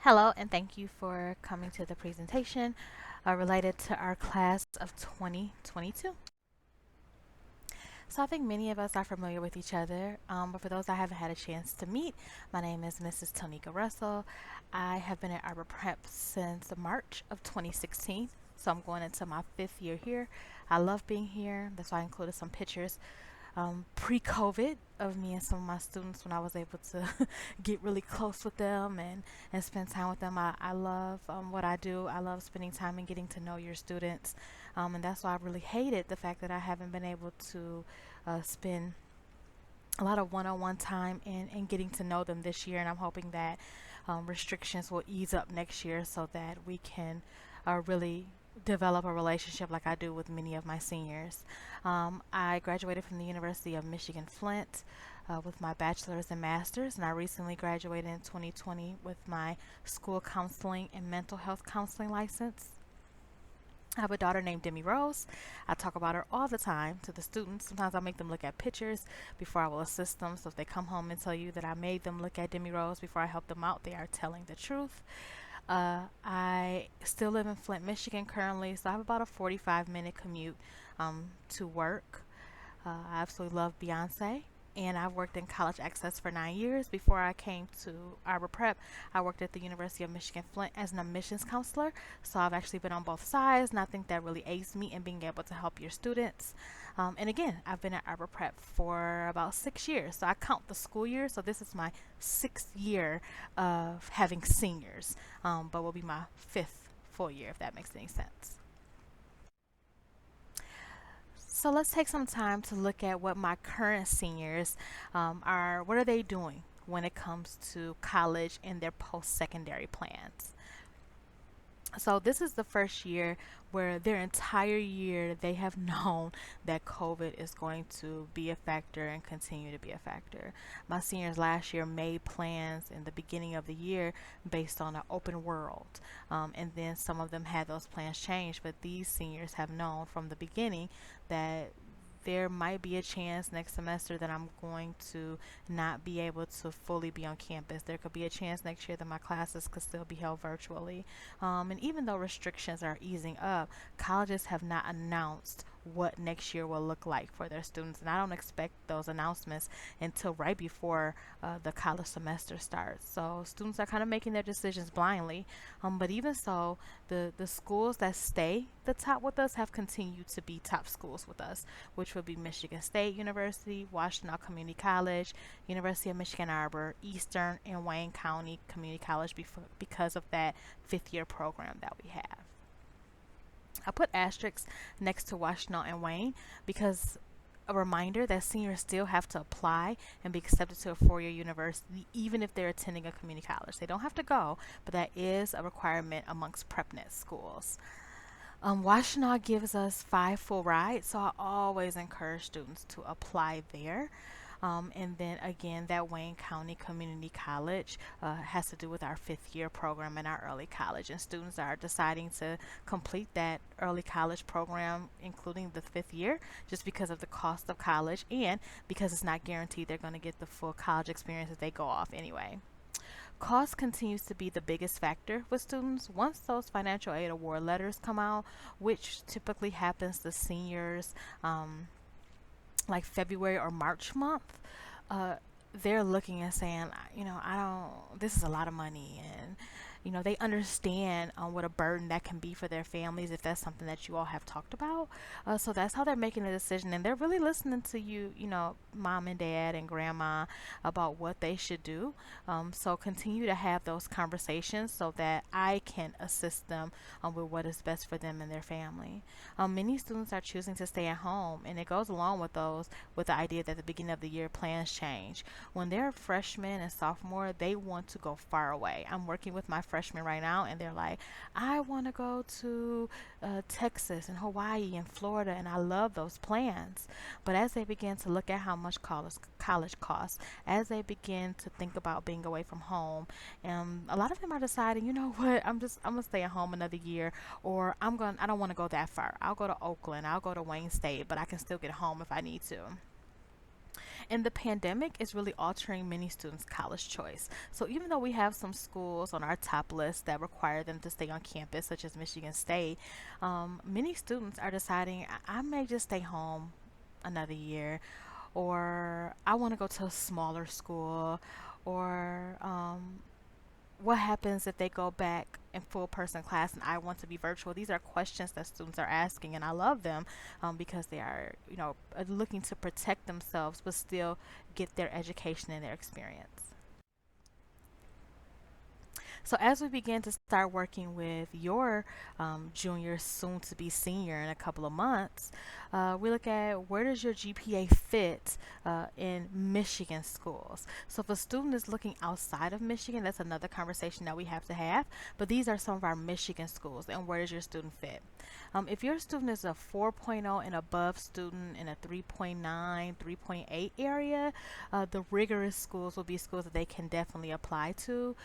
Hello, and thank you for coming to the presentation related to our class of 2022. So I think many of us are familiar with each other, but for those I haven't had a chance to meet, my name is Mrs. Tonika Russell. I have been at Arbor Prep since March of 2016, so I'm going into my fifth year here. I love being here. That's why I included some pictures pre-COVID of me and some of my students when I was able to get really close with them and spend time with them. I love what I do. I love spending time and getting to know your students. And that's why I really hated the fact that I haven't been able to spend a lot of one-on-one time and getting to know them this year. And I'm hoping that restrictions will ease up next year so that we can really develop a relationship like I do with many of my seniors. I graduated from the University of Michigan Flint with my bachelor's and master's, and I recently graduated in 2020 with my school counseling and mental health counseling license. I have a daughter named Demi Rose. I talk about her all the time to the students. Sometimes I make them look at pictures before I will assist them. So if they come home and tell you that I made them look at Demi Rose before I help them out, they are telling the truth. I still live in Flint, Michigan currently, so I have about a 45-minute commute to work. I absolutely love Beyonce, and I've worked in college access for 9 years. Before I came to Arbor Prep, I worked at the University of Michigan Flint as an admissions counselor. So I've actually been on both sides, and I think that really aids me in being able to help your students. And again, I've been at Arbor Prep for about 6 years. So I count the school year. So this is my sixth year of having seniors, but will be my fifth full year, if that makes any sense. So let's take some time to look at what my current seniors are. What are they doing when it comes to college and their post-secondary plans? So this is the first year where their entire year they have known that COVID is going to be a factor and continue to be a factor. My seniors last year made plans in the beginning of the year based on an open world, and then some of them had those plans changed. But these seniors have known from the beginning that there might be a chance next semester that I'm going to not be able to fully be on campus. There could be a chance next year that my classes could still be held virtually. And even though restrictions are easing up, colleges have not announced what next year will look like for their students. And I don't expect those announcements until right before the college semester starts. So students are kind of making their decisions blindly. But even so, the schools that stay the top with us have continued to be top schools with us, which would be Michigan State University, Washtenaw Community College, University of Michigan Arbor, Eastern, and Wayne County Community College because of that fifth year program that we have. I put asterisks next to Washtenaw and Wayne because a reminder that seniors still have to apply and be accepted to a four-year university even if they're attending a community college. They don't have to go, but that is a requirement amongst PrepNet schools. Washtenaw gives us 5 full rides, so I always encourage students to apply there. And then again, that Wayne County Community College has to do with our fifth year program in our early college. And students are deciding to complete that early college program, including the fifth year, just because of the cost of college and because it's not guaranteed they're going to get the full college experience as they go off anyway. Cost continues to be the biggest factor with students. Once those financial aid award letters come out, which typically happens to seniors like February or March month, uh, they're looking and saying, I don't, this is a lot of money. And, they understand what a burden that can be for their families if that's something that you all have talked about. So that's how they're making a decision. And they're really listening to you, mom and dad and grandma about what they should do. So continue to have those conversations so that I can assist them with what is best for them and their family. Many students are choosing to stay at home, and it goes along with with the idea that at the beginning of the year plans change. When they're freshmen and sophomore, they want to go far away. I'm working with my freshmen right now, and they're like, I want to go to Texas and Hawaii and Florida, and I love those plans. But as they begin to look at how much college costs, as they begin to think about being away from home, a lot of them are deciding, you know what, I'm gonna stay at home another year, or I don't want to go that far. I'll go to Oakland, I'll go to Wayne State, but I can still get home if I need to. And the pandemic is really altering many students' college choice. So even though we have some schools on our top list that require them to stay on campus, such as Michigan State, many students are deciding I may just stay home another year, or I want to go to a smaller school, or what happens if they go back in full person class and I want to be virtual? These are questions that students are asking, and I love them because they are, looking to protect themselves but still get their education and their experience. So as we begin to start working with your junior, soon to be senior in a couple of months, we look at where does your GPA fit in Michigan schools. So if a student is looking outside of Michigan, that's another conversation that we have to have. But these are some of our Michigan schools, and where does your student fit? If your student is a 4.0 and above student in a 3.9, 3.8 area, the rigorous schools will be schools that they can definitely apply to.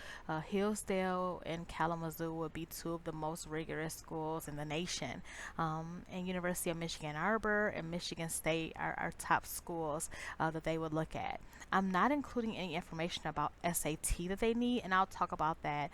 Hillsdale and Kalamazoo would be two of the most rigorous schools in the nation. And University of Michigan Arbor and Michigan State are our top schools that they would look at. I'm not including any information about SAT that they need, and I'll talk about that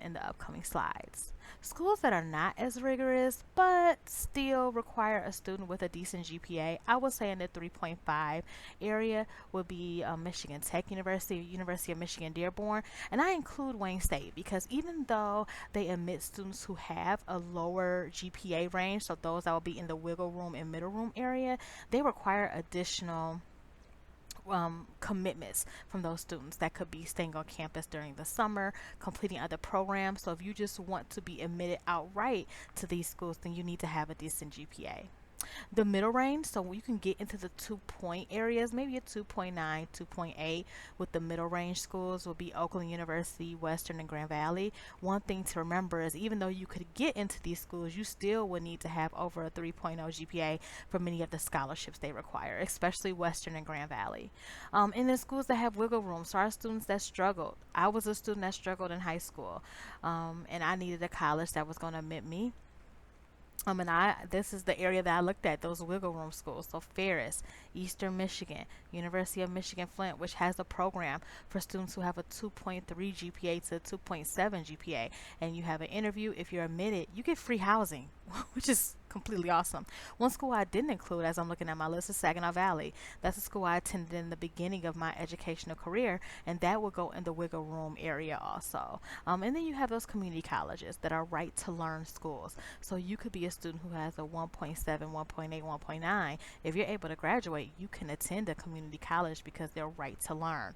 in the upcoming slides. Schools that are not as rigorous but still require a student with a decent GPA, I would say in the 3.5 area, would be Michigan Tech University, University of Michigan Dearborn, and I include Wayne State because even though they admit students who have a lower GPA range, so those that will be in the wiggle room and middle room area, they require additional commitments from those students. That could be staying on campus during the summer, completing other programs. So if you just want to be admitted outright to these schools, then you need to have a decent GPA. The middle range, so you can get into the 2 point areas, maybe a 2.9, 2.8 with the middle range schools will be Oakland University, Western, and Grand Valley. One thing to remember is even though you could get into these schools, you still would need to have over a 3.0 GPA for many of the scholarships they require, especially Western and Grand Valley. And then schools that have wiggle room, so our students that struggled. I was a student that struggled in high school, and I needed a college that was going to admit me. And this is the area that I looked at, those wiggle room schools. So Ferris, Eastern Michigan, University of Michigan Flint, which has a program for students who have a 2.3 GPA to 2.7 GPA. And you have an interview. If you're admitted, you get free housing, which is completely awesome. One school I didn't include as I'm looking at my list is Saginaw Valley. That's a school I attended in the beginning of my educational career, and that will go in the wiggle room area also. And then you have those community colleges that are right to learn schools. So you could be a student who has a 1.7, 1.8, 1.9. If you're able to graduate, you can attend a community college because they're right to learn.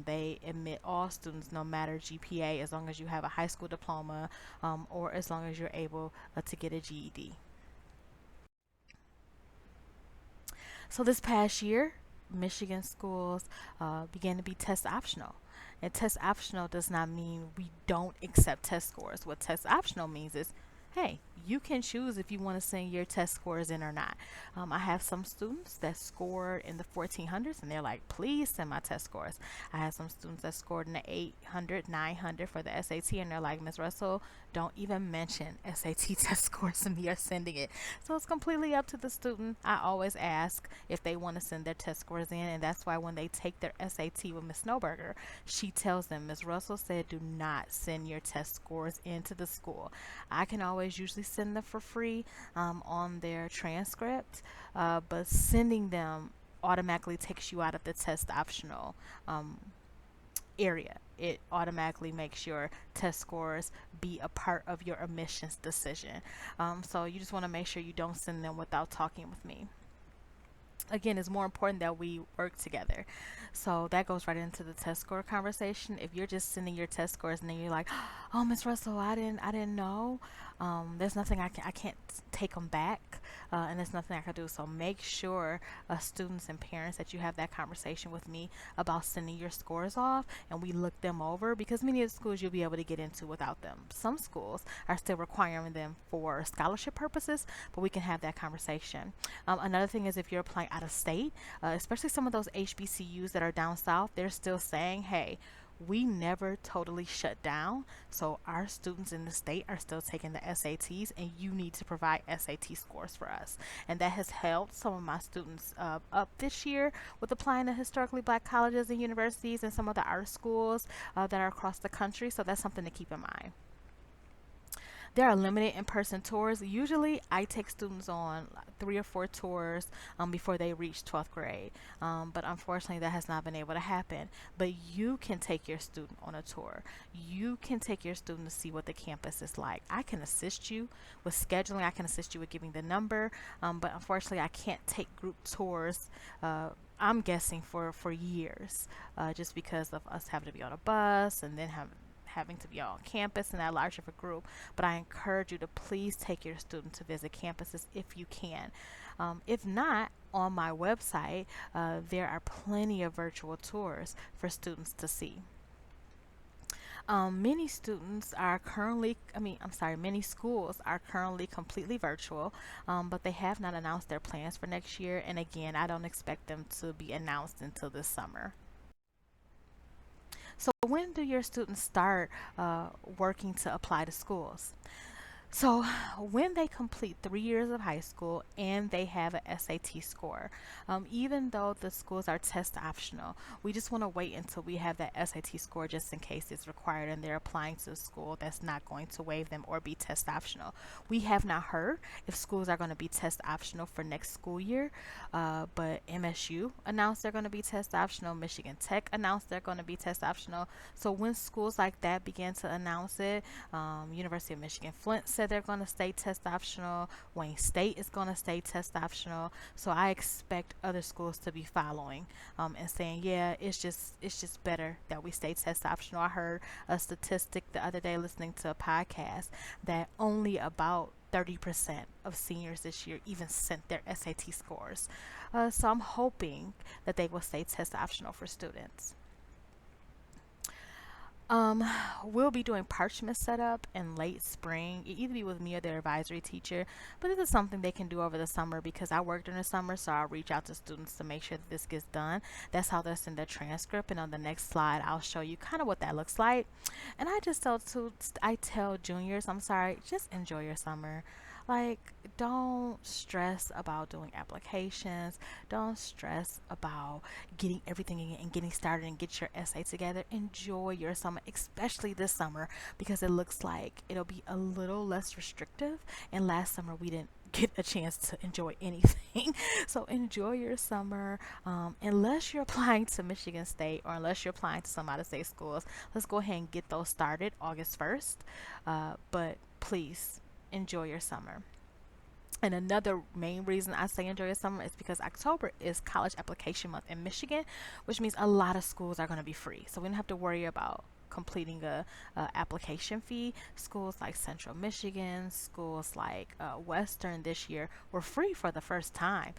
They admit all students no matter GPA as long as you have a high school diploma or as long as you're able to get a GED. So this past year, Michigan schools began to be test optional. And test optional does not mean we don't accept test scores. What test optional means is, hey, you can choose if you want to send your test scores in or not. I have some students that scored in the 1400s and they're like, please send my test scores. I have some students that scored in the 800, 900 for the SAT and they're like, Ms. Russell, don't even mention SAT test scores to me or sending it. So it's completely up to the student. I always ask if they want to send their test scores in, and that's why when they take their SAT with Ms. Snowberger, she tells them, Ms. Russell said do not send your test scores into the school. I can always usually send them for free on their transcript, but sending them automatically takes you out of the test optional area. It automatically makes your test scores be a part of your admissions decision. So you just want to make sure you don't send them without talking with me. Again, it's more important that we work together. So that goes right into the test score conversation. If you're just sending your test scores and then you're like, "Oh, Miss Russell, I didn't know. There's nothing I can't take them back, and there's nothing I can do." So make sure, students and parents, that you have that conversation with me about sending your scores off, and we look them over because many of the schools you'll be able to get into without them. Some schools are still requiring them for scholarship purposes, but we can have that conversation. Another thing is if you're applying out of state, especially some of those HBCUs that are down south, they're still saying, hey, we never totally shut down. So our students in the state are still taking the SATs, and you need to provide SAT scores for us. And that has helped some of my students up this year with applying to historically black colleges and universities and some of the art schools that are across the country. So that's something to keep in mind. There are limited in-person tours. Usually, I take students on like 3 or 4 tours before they reach 12th grade. But unfortunately, that has not been able to happen. But you can take your student on a tour. You can take your student to see what the campus is like. I can assist you with scheduling. I can assist you with giving the number. But unfortunately, I can't take group tours. I'm guessing for years, just because of us having to be on a bus and then having to be on campus in that large of a group. But I encourage you to please take your student to visit campuses if you can. If not, on my website, there are plenty of virtual tours for students to see. Many students are currently, I'm sorry, many schools are currently completely virtual, but they have not announced their plans for next year. And again, I don't expect them to be announced until this summer. So, when do your students start working to apply to schools? So, when they complete 3 years of high school and they have a SAT score, even though the schools are test optional, we just want to wait until we have that SAT score just in case it's required and they're applying to a school that's not going to waive them or be test optional. We have not heard if schools are going to be test optional for next school year, but MSU announced they're going to be test optional, Michigan Tech announced they're going to be test optional. So, when schools like that begin to announce it, University of Michigan Flint said they're going to stay test optional. Wayne State is going to stay test optional. So I expect other schools to be following and saying, yeah, it's just better that we stay test optional. I heard a statistic the other day listening to a podcast that only about 30% of seniors this year even sent their SAT scores. So I'm hoping that they will stay test optional for students. Um, we'll be doing parchment setup in late spring. It either be with me or their advisory teacher, but this is something they can do over the summer because I work during the summer, so I'll reach out to students to make sure that this gets done. That's how they'll send their transcript, and on the next slide, I'll show you kind of what that looks like. And I tell juniors, I'm sorry, just enjoy your summer. Like, don't stress about doing applications. Don't stress about getting everything in and getting started and get your essay together. Enjoy your summer, especially this summer, because it looks like it'll be a little less restrictive. And last summer, we didn't get a chance to enjoy anything. So enjoy your summer. Unless you're applying to Michigan State or unless you're applying to some out of state schools, let's go ahead and get those started August 1st. But please enjoy your summer. And another main reason I say enjoy your summer is because October is college application month in Michigan, which means a lot of schools are going to be free. So we don't have to worry about completing a application fee. Schools like Central Michigan, schools like Western this year were free for the first time.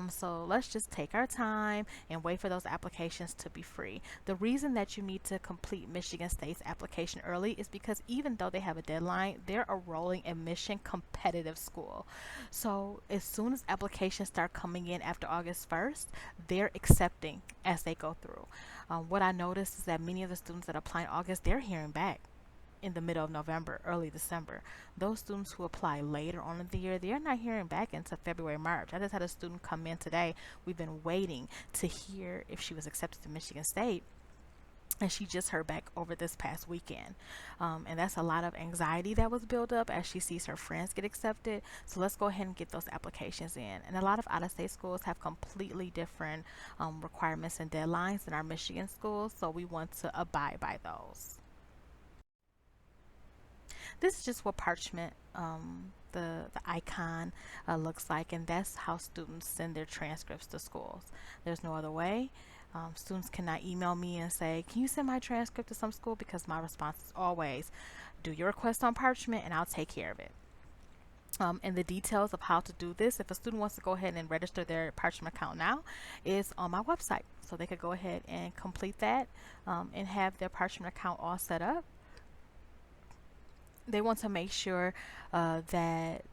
So let's just take our time and wait for those applications to be free. The reason that you need to complete Michigan State's application early is because even though they have a deadline, they're a rolling admission competitive school. So as soon as applications start coming in after August 1st, they're accepting as they go through. What I noticed is that many of the students that apply in August, they're hearing back in the middle of November, early December. Those students who apply later on in the year, they're not hearing back until February, March. I just had a student come in today. We've been waiting to hear if she was accepted to Michigan State, and she just heard back over this past weekend. And that's a lot of anxiety that was built up as she sees her friends get accepted. So let's go ahead and get those applications in. And a lot of out-of-state schools have completely different requirements and deadlines than our Michigan schools, so we want to abide by those. This is just what parchment, the icon looks like, and that's how students send their transcripts to schools. There's no other way. Students cannot email me and say, can you send my transcript to some school? Because my response is always, do your request on parchment and I'll take care of it. And the details of how to do this, if a student wants to go ahead and register their parchment account now, is on my website. So they could go ahead and complete that and have their parchment account all set up. They want to make sure that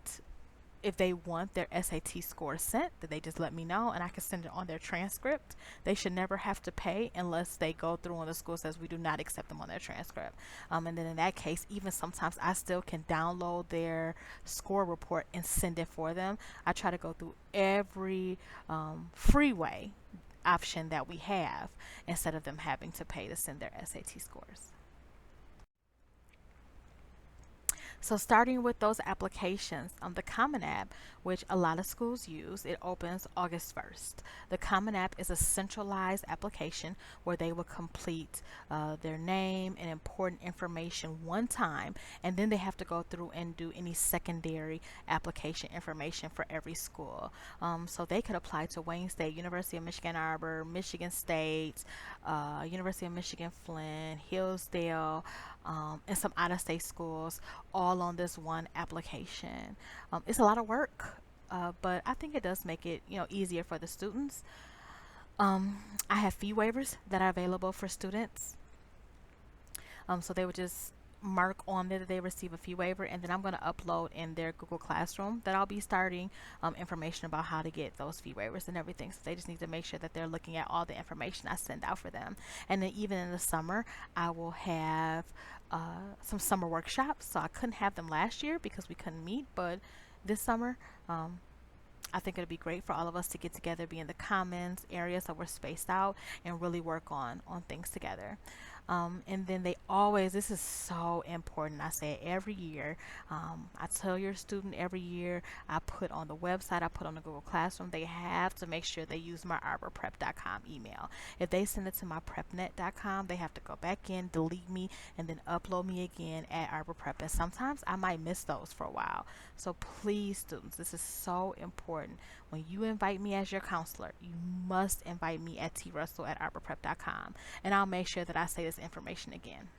if they want their SAT score sent, that they just let me know and I can send it on their transcript. They should never have to pay unless they go through and the school says we do not accept them on their transcript. And then in that case, even sometimes I still can download their score report and send it for them. I try to go through every freeway option that we have instead of them having to pay to send their SAT scores. So starting with those applications, the Common App, which a lot of schools use, it opens August 1st. The Common App is a centralized application where they will complete their name and important information one time, and then they have to go through and do any secondary application information for every school. So they could apply to Wayne State, University of Michigan Arbor, Michigan State, University of Michigan Flint, Hillsdale, and some out-of-state schools, all on this one application. It's a lot of work, but I think it does make it easier for the students. I have fee waivers that are available for students. So they would just mark on there that they receive a fee waiver, and then I'm going to upload in their Google Classroom that I'll be starting information about how to get those fee waivers and everything. So they just need to make sure that they're looking at all the information I send out for them. And then even in the summer, I will have some summer workshops. So I couldn't have them last year because we couldn't meet, but this summer, I think it'd be great for all of us to get together, be in the commons area so we're spaced out and really work on things together. And then they always, this is so important, I say it every year. I tell your student every year, I put on the website, I put on the Google Classroom, they have to make sure they use my arborprep.com email. If they send it to my prepnet.com, they have to go back in, delete me, and then upload me again at arborprep. And sometimes I might miss those for a while. So please, students, this is so important. When you invite me as your counselor, you must invite me at trussell at arborprep.com, and I'll make sure that I say this information again.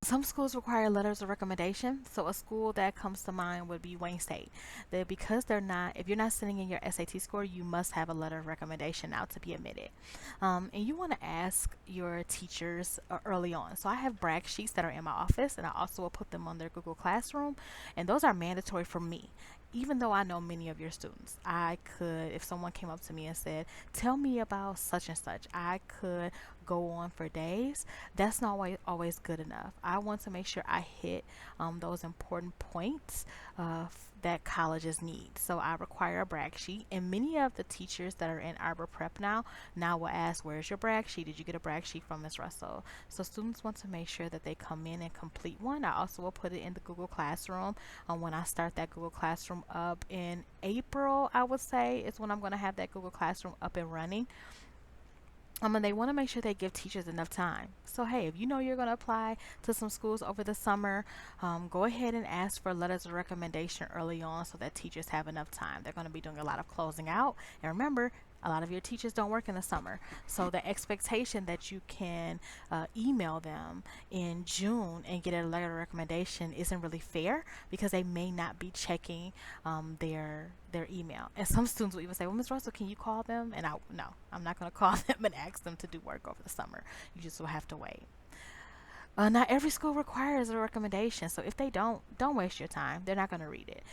Some schools require letters of recommendation. So a school that comes to mind would be Wayne State. Because they're not, if you're not sending in your SAT score, you must have a letter of recommendation now to be admitted. And you want to ask your teachers early on. So I have brag sheets that are in my office, and I also will put them on their Google Classroom, and those are mandatory for me. Even though I know many of your students, I could, if someone came up to me and said, tell me about such and such, I could go on for days. That's not always good enough. I want to make sure I hit those important points that colleges need. So I require a brag sheet, and many of the teachers that are in Arbor Prep now will ask, where's your brag sheet? Did you get a brag sheet from Ms. Russell? So students want to make sure that they come in and complete one. I also will put it in the Google Classroom. When I start that Google Classroom up in April, I would say is when I'm going to have that Google Classroom up and running. And they want to make sure they give teachers enough time. So hey, if you know you're going to apply to some schools over the summer, go ahead and ask for letters of recommendation early on so that teachers have enough time. They're going to be doing a lot of closing out. And remember, a lot of your teachers don't work in the summer. So the expectation that you can email them in June and get a letter of recommendation isn't really fair, because they may not be checking their email. And some students will even say, well, Ms. Russell, can you call them? And no, I'm not going to call them and ask them to do work over the summer. You just will have to wait. Not every school requires a recommendation, so if they don't waste your time. They're not going to read it.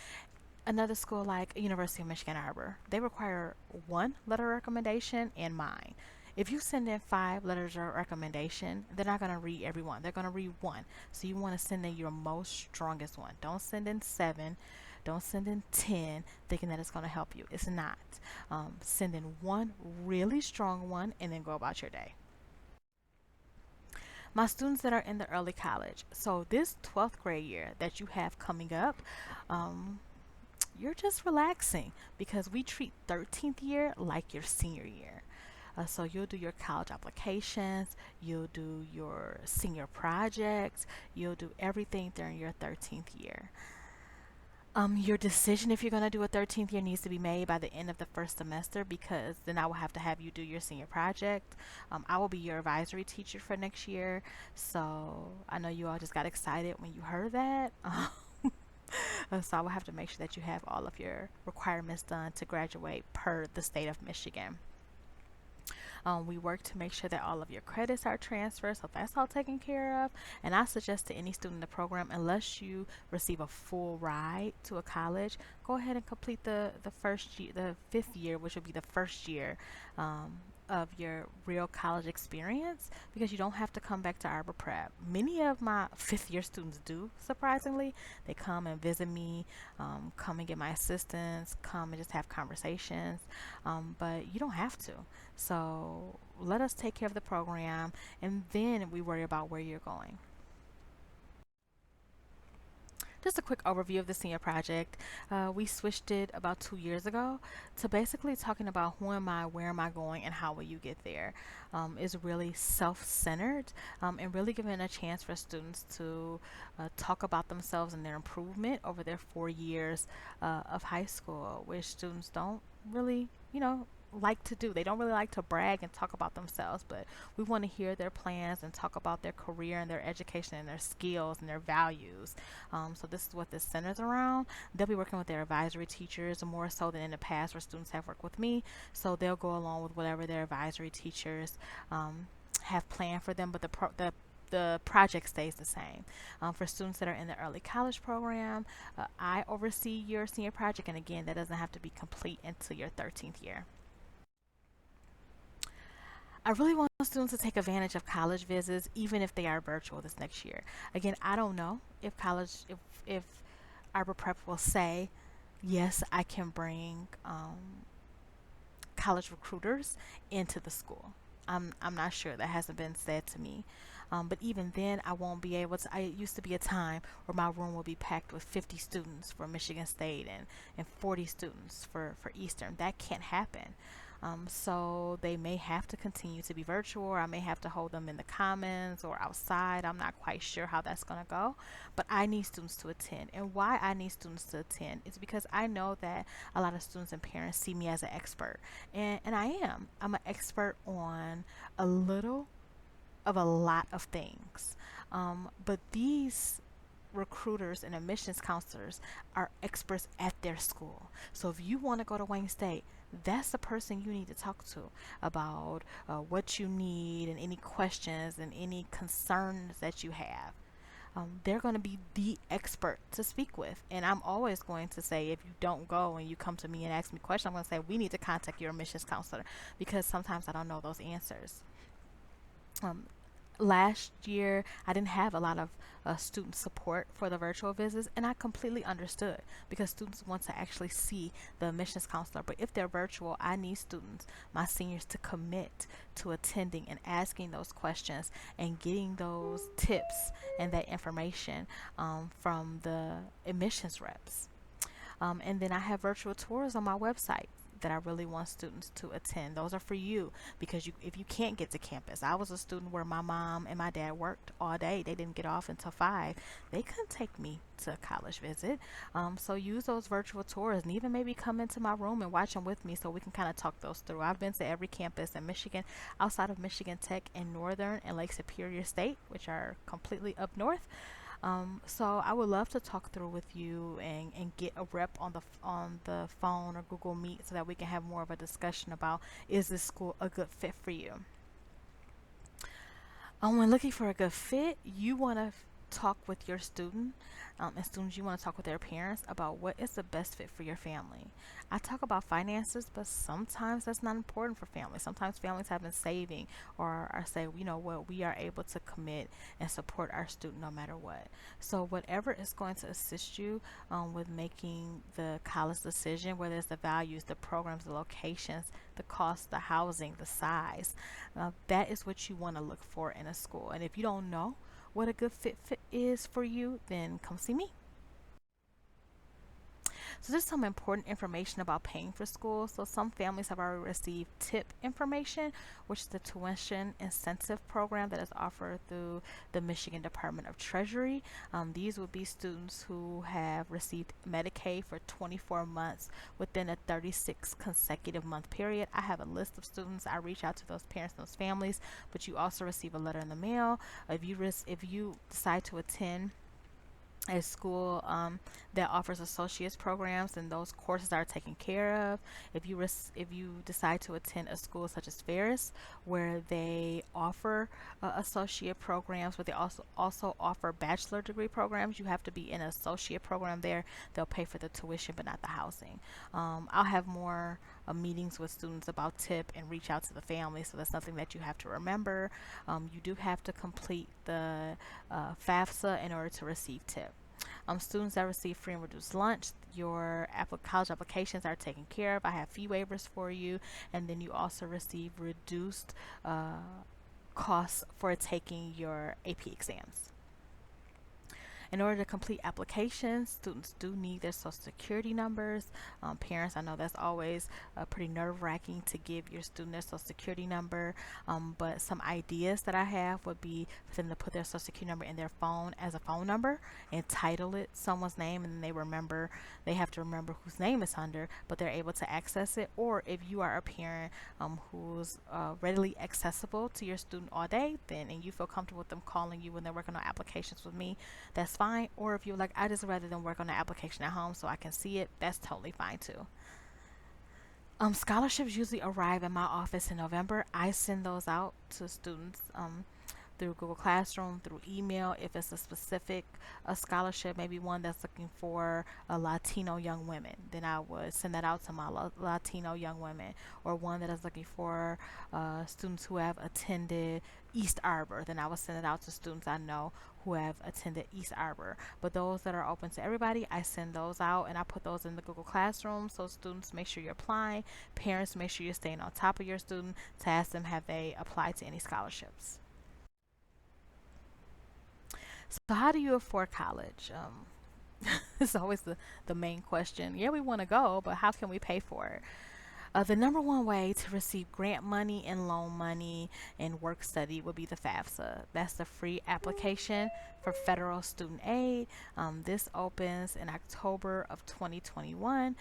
Another school like University of Michigan Arbor, they require one letter of recommendation and mine. If you send in 5 letters of recommendation, they're not going to read every one. They're going to read one. So you want to send in your most strongest one. Don't send in 7. Don't send in 10 thinking that it's going to help you. It's not. Send in one really strong one and then go about your day. My students that are in the early college, so this 12th grade year that you have coming up, you're just relaxing, because we treat 13th year like your senior year. So you'll do your college applications, you'll do your senior projects, you'll do everything during your 13th year. Your decision if you're going to do a 13th year needs to be made by the end of the first semester, because then I will have to have you do your senior project. I will be your advisory teacher for next year, so I know you all just got excited when you heard that. So I will have to make sure that you have all of your requirements done to graduate per the state of Michigan. We work to make sure that all of your credits are transferred, so that's all taken care of. And I suggest to any student in the program, unless you receive a full ride to a college, go ahead and complete the first year, the 5th year, which will be the first year um, of your real college experience, because you don't have to come back to Arbor Prep. Many of my 5th year students do, surprisingly. They come and visit me, come and get my assistance, come and just have conversations, but you don't have to. So let us take care of the program, and then we worry about where you're going. Just a quick overview of the senior project. We switched it about 2 years ago to basically talking about who am I, where am I going, and how will you get there. Is really self-centered, and really giving a chance for students to talk about themselves and their improvement over their 4 years of high school, which students don't really, like to do. They don't really like to brag and talk about themselves, but we want to hear their plans and talk about their career and their education and their skills and their values. So this is what this centers around. They'll be working with their advisory teachers more so than in the past where students have worked with me. So they'll go along with whatever their advisory teachers have planned for them, but the project stays the same. For students that are in the early college program, I oversee your senior project, and again, that doesn't have to be complete until your 13th year. I really want students to take advantage of college visits, even if they are virtual this next year. Again, I don't know if if Arbor Prep will say, yes, I can bring college recruiters into the school. I'm not sure. That hasn't been said to me. But even then, I won't be able to. It used to be a time where my room would be packed with 50 students for Michigan State and 40 students for Eastern. That can't happen. So they may have to continue to be virtual, or I may have to hold them in the commons or outside. I'm not quite sure how that's going to go, but I need students to attend. And why I need students to attend is because I know that a lot of students and parents see me as an expert, and I am. I'm an expert on a little of a lot of things. But these recruiters and admissions counselors are experts at their school. So if you want to go to Wayne State, that's the person you need to talk to about what you need and any questions and any concerns that you have. They're going to be the expert to speak with. And I'm always going to say, if you don't go and you come to me and ask me questions, I'm going to say, we need to contact your admissions counselor, because sometimes I don't know those answers. Um, Last year I didn't have a lot of student support for the virtual visits, and I completely understood, because students want to actually see the admissions counselor. But if they're virtual, I need students, my seniors, to commit to attending and asking those questions and getting those tips and that information from the admissions reps. And then I have virtual tours on my website that I really want students to attend. Those are for you, because if you can't get to campus. I was a student where my mom and my dad worked all day. They didn't get off until 5. They couldn't take me to a college visit. So use those virtual tours, and even maybe come into my room and watch them with me so we can kind of talk those through. I've been to every campus in Michigan outside of Michigan Tech and Northern and Lake Superior State, which are completely up north. So I would love to talk through with you and get a rep on the phone or Google Meet, so that we can have more of a discussion about, is this school a good fit for you. When looking for a good fit, you want to talk with your student, and students, you want to talk with their parents about what is the best fit for your family. I talk about finances, but sometimes that's not important for families. Sometimes families have been saving, or are say, you know what, we are able to commit and support our student no matter what. So whatever is going to assist you with making the college decision, whether it's the values, the programs, the locations, the cost, the housing, the size, that is what you want to look for in a school. And if you don't know what a good fit is for you, then come see me. So there's some important information about paying for school. So some families have already received TIP information, which is the tuition incentive program that is offered through the Michigan Department of Treasury. These would be students who have received Medicaid for 24 months within a 36 consecutive month period. I have a list of students. I reach out to those parents and those families, but you also receive a letter in the mail. If you decide to attend a school that offers associates programs, and those courses are taken care of. If you decide to attend a school such as Ferris, where they offer associate programs, but they also offer bachelor degree programs, you have to be in an associate program there. They'll pay for the tuition, but not the housing. I'll have more meetings with students about TIP and reach out to the family, so that's something that you have to remember. You do have to complete the FAFSA in order to receive TIP. Students that receive free and reduced lunch, your college applications are taken care of. I have fee waivers for you, and then you also receive reduced costs for taking your AP exams. In order to complete applications, students do need their social security numbers. Parents, I know that's always pretty nerve-wracking to give your student their social security number, but some ideas that I have would be for them to put their social security number in their phone as a phone number and title it someone's name, and then they have to remember whose name it's under, but they're able to access it. Or if you are a parent who's readily accessible to your student all day, then and you feel comfortable with them calling you when they're working on applications with me, that's fine. Or if you're like, I just rather than work on the application at home so I can see it, that's totally fine too. Scholarships usually arrive in my office in November. I send those out to students through Google Classroom, through email. If it's a specific scholarship, maybe one that's looking for Latino young women, then I would send that out to my Latino young women. Or one that is looking for students who have attended East Arbor, then I would send it out to students I know who have attended East Arbor. But those that are open to everybody, I send those out and I put those in the Google Classroom. So students, make sure you're applying. Parents, make sure you're staying on top of your student to ask them have they applied to any scholarships. So how do you afford college? It's always the main question. Yeah, we want to go, but how can we pay for it? The number one way to receive grant money and loan money and work study would be the FAFSA. That's the free application for federal student aid. This opens in October of 2021.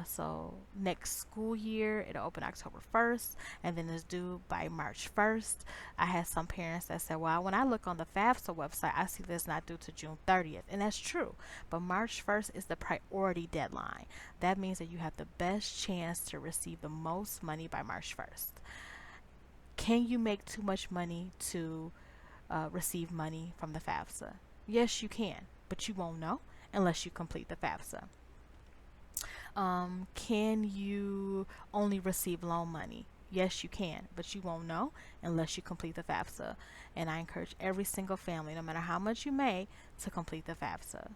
So next school year, it'll open October 1st, and then it's due by March 1st. I had some parents that said, well, when I look on the FAFSA website, I see that it's not due to June 30th. And that's true. But March 1st is the priority deadline. That means that you have the best chance to receive the most money by March 1st. Can you make too much money to receive money from the FAFSA? Yes, you can, but you won't know unless you complete the FAFSA. Can you only receive loan money? Yes, you can, but you won't know unless you complete the FAFSA. And I encourage every single family, no matter how much you make, to complete the FAFSA.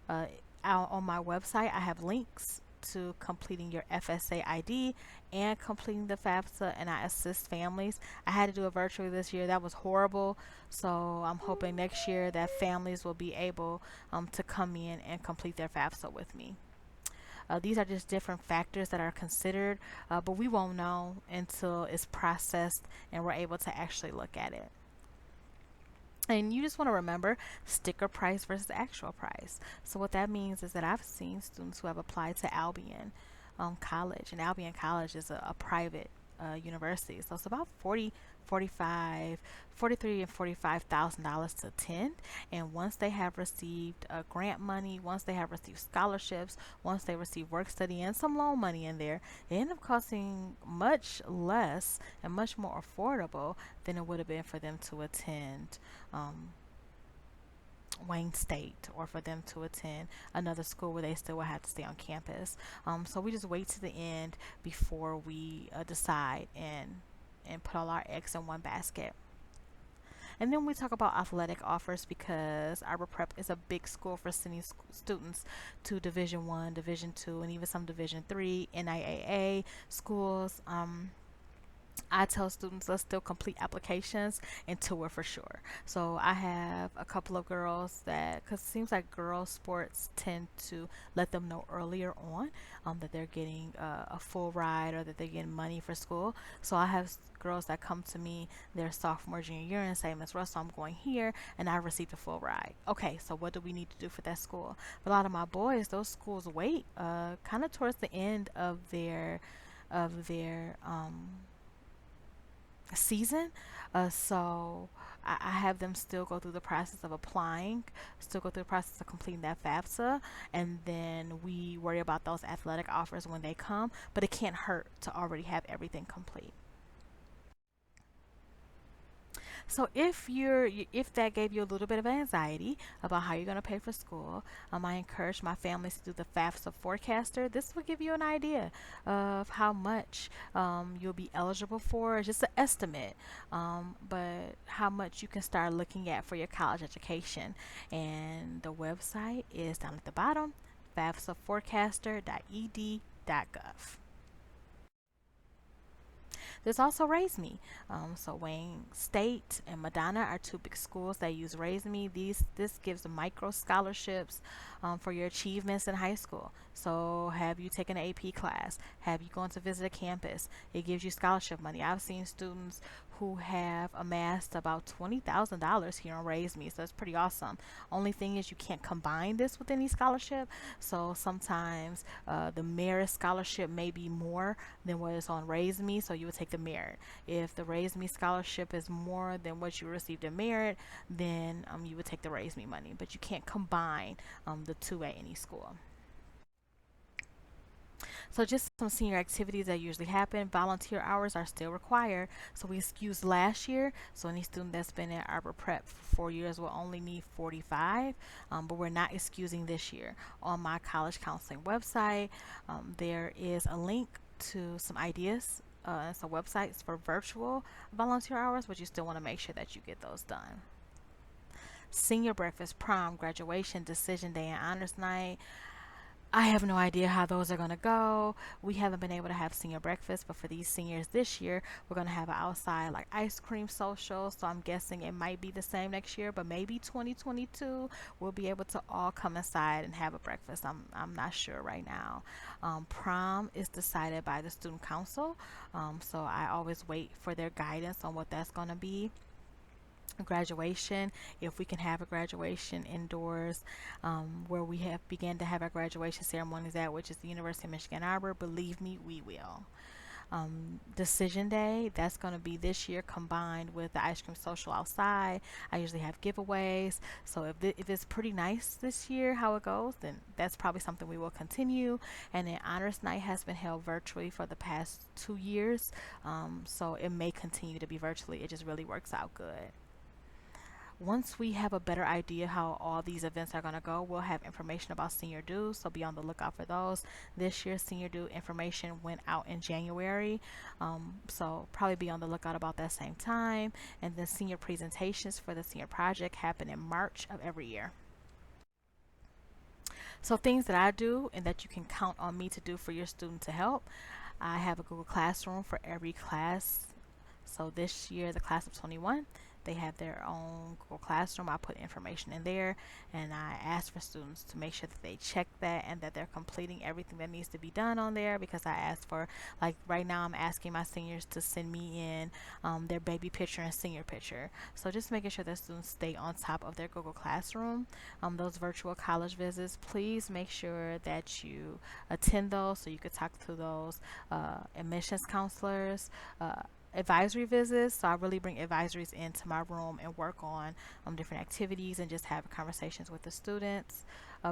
Uh, on my website, I have links to completing your FSA ID and completing the FAFSA, and I assist families. I had to do it virtually this year. That was horrible. So I'm hoping next year that families will be able to come in and complete their FAFSA with me. These are just different factors that are considered, but we won't know until it's processed and we're able to actually look at it. And you just want to remember sticker price versus actual price. So what that means is that I've seen students who have applied to Albion College, and Albion College is a private university. So it's about 43 and $45,000 to attend. And once they have received grant money, once they have received scholarships, once they receive work study and some loan money in there, it end up costing much less and much more affordable than it would have been for them to attend Wayne State, or for them to attend another school where they still will have to stay on campus. So we just wait to the end before we decide and put all our eggs in one basket. And then we talk about athletic offers, because Arbor Prep is a big school for sending students to Division One, Division Two, and even some Division Three NIAA schools. I tell students, let's still complete applications until we're for sure. So I have a couple of girls that, because it seems like girls sports tend to let them know earlier on that they're getting a full ride or that they're getting money for school. So I have girls that come to me their sophomore, junior year and say, Miss Russell, I'm going here and I received a full ride. Okay, so what do we need to do for that school? But a lot of my boys, those schools wait kind of towards the end of their season. So I have them still go through the process of applying, still go through the process of completing that FAFSA, and then we worry about those athletic offers when they come. But it can't hurt to already have everything complete. So if that gave you a little bit of anxiety about how you're going to pay for school, I encourage my families to do the FAFSA forecaster. This will give you an idea of how much you'll be eligible for. It's just an estimate, but how much you can start looking at for your college education. And the website is down at the bottom, fafsaforecaster.ed.gov. There's also Raise Me. So Wayne State and Madonna are two big schools that use Raise Me. This gives micro scholarships for your achievements in high school. So have you taken an AP class? Have you gone to visit a campus? It gives you scholarship money. I've seen students who have amassed about $20,000 here on Raise Me, so it's pretty awesome. Only thing is you can't combine this with any scholarship. So sometimes the merit scholarship may be more than what is on Raise Me, so you would take the merit. If the Raise Me scholarship is more than what you received in merit, then you would take the Raise Me money. But you can't combine the two at any school. So just some senior activities that usually happen. Volunteer hours are still required. So we excused last year. So any student that's been at Arbor Prep for 4 years will only need 45. But we're not excusing this year. On my college counseling website, there is a link to some ideas. Some websites for virtual volunteer hours, but you still want to make sure that you get those done. Senior breakfast, prom, graduation, decision day, and honors night. I have no idea how those are going to go. We haven't been able to have senior breakfast, but for these seniors this year, we're going to have an outside like ice cream social. So I'm guessing it might be the same next year, but maybe 2022 we'll be able to all come inside and have a breakfast. I'm not sure right now. Prom is decided by the student council, so I always wait for their guidance on what that's going to be. Graduation, if we can have a graduation indoors, where we have began to have our graduation ceremonies at, which is the University of Michigan Arbor, believe me, we will. Decision day, that's going to be this year combined with the ice cream social outside. I usually have giveaways, so if it's pretty nice this year how it goes, then that's probably something we will continue. And then honors night has been held virtually for the past 2 years, so it may continue to be virtually. It just really works out good. Once we have a better idea how all these events are going to go, we'll have information about senior dues, so be on the lookout for those. This year, senior due information went out in January, so probably be on the lookout about that same time. And then senior presentations for the senior project happen in March of every year. So things that I do and that you can count on me to do for your student to help. I have a Google Classroom for every class. So this year, the class of 21, they have their own Google Classroom. I put information in there, and I ask for students to make sure that they check that and that they're completing everything that needs to be done on there, because I ask for, like right now, I'm asking my seniors to send me in their baby picture and senior picture. So just making sure that students stay on top of their Google Classroom. Those virtual college visits, please make sure that you attend those so you could talk to those admissions counselors. Advisory visits, so I really bring advisories into my room and work on different activities and just have conversations with the students.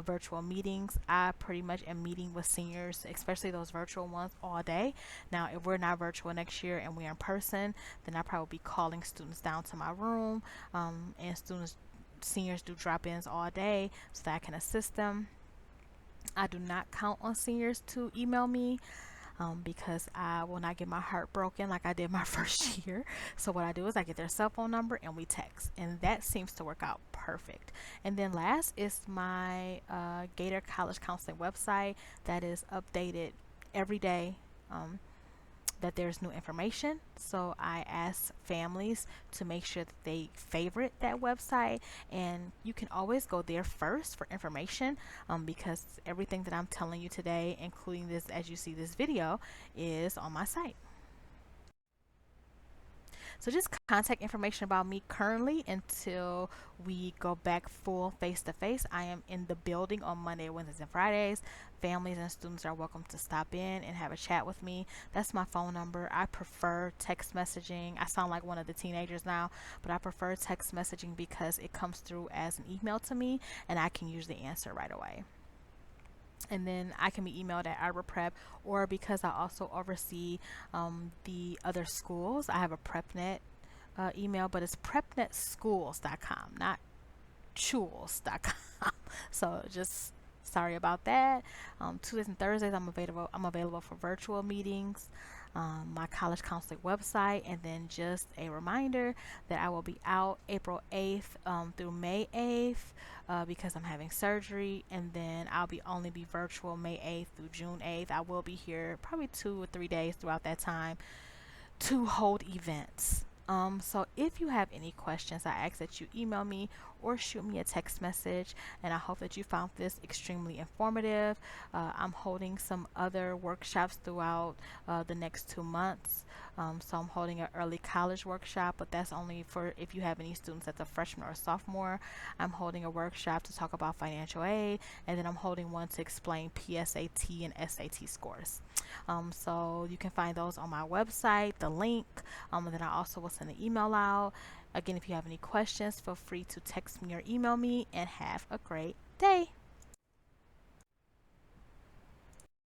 Virtual meetings, I pretty much am meeting with seniors, especially those virtual ones, all day. Now if we're not virtual next year and we're in person, then I probably be calling students down to my room, and seniors do drop-ins all day so that I can assist them. I do not count on seniors to email me, because I will not get my heart broken like I did my first year. So what I do is I get their cell phone number and we text, and that seems to work out perfect. And then last is my Gator College Counseling website that is updated every day. That there's new information. So I ask families to make sure that they favorite that website, and you can always go there first for information, because everything that I'm telling you today, including this, as you see this video, is on my site. So just contact information about me currently until we go back full face to face. I am in the building on Monday, Wednesdays, and Fridays. Families and students are welcome to stop in and have a chat with me. That's my phone number. I prefer text messaging. I sound like one of the teenagers now, but I prefer text messaging because it comes through as an email to me and I can usually answer right away. And then I can be emailed at Arbor Prep, or because I also oversee the other schools, I have a PrepNet email, but it's prepnetschools.com, not chules.com. So just sorry about that. Tuesdays and Thursdays I'm available. I'm available for virtual meetings. My college counseling website, and then just a reminder that I will be out April 8th through May 8th because I'm having surgery, and then I'll be only be virtual May 8th through June 8th. I will be here probably 2 or 3 days throughout that time to hold events. So if you have any questions, I ask that you email me or shoot me a text message. And I hope that you found this extremely informative. I'm holding some other workshops throughout the next 2 months. So I'm holding an early college workshop, but that's only for if you have any students that's a freshman or a sophomore. I'm holding a workshop to talk about financial aid, and then I'm holding one to explain PSAT and SAT scores. So you can find those on my website, the link, and then I also will send an email out. Again, if you have any questions, feel free to text me or email me, and have a great day.